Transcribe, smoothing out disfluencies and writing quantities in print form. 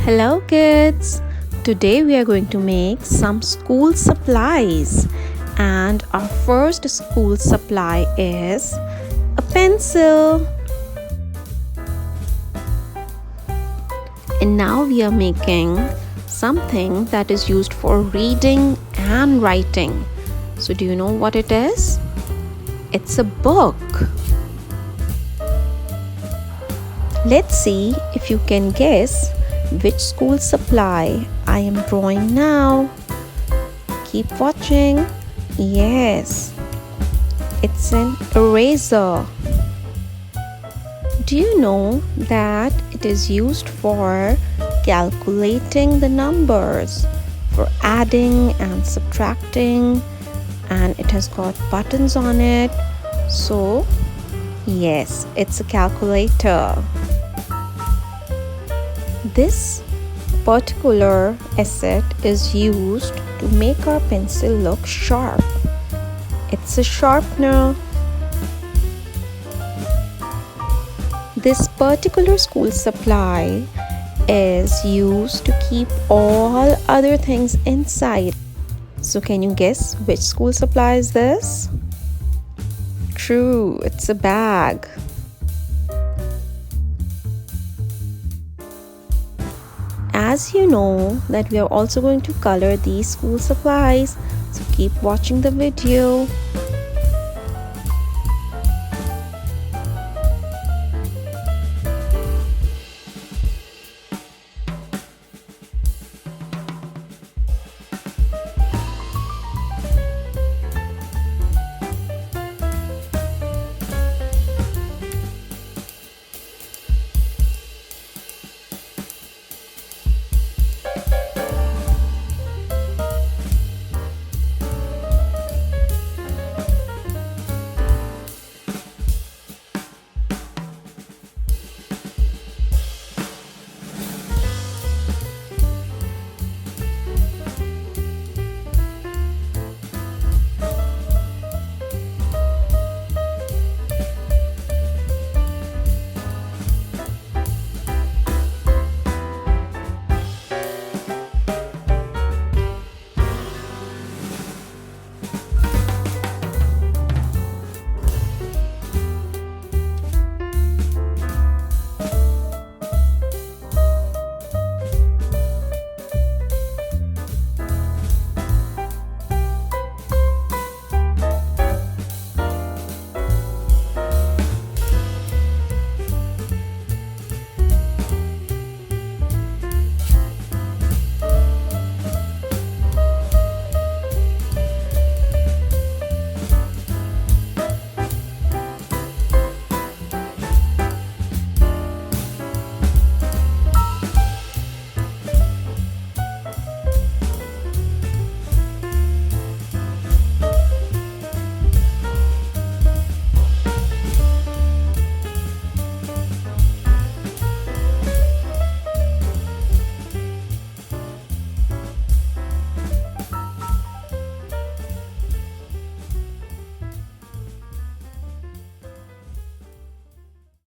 Hello kids! Today we are going to make some school supplies, and our first school supply is a pencil. And now we are making something that is used for reading and writing. So do you know what it is? It's a book. Let's see if you can guess which school supply I am drawing now. Keep watching. Yes, it's an eraser. Do you know that it is used for calculating the numbers, for adding and subtracting, and it has got buttons on it? So yes, it's a calculator. This particular asset is used to make our pencil look sharp. It's a sharpener. This particular school supply is used to keep all other things inside. So can you guess which school supply is this? True, it's a bag. As you know that we are also going to color these school supplies, so keep watching the video.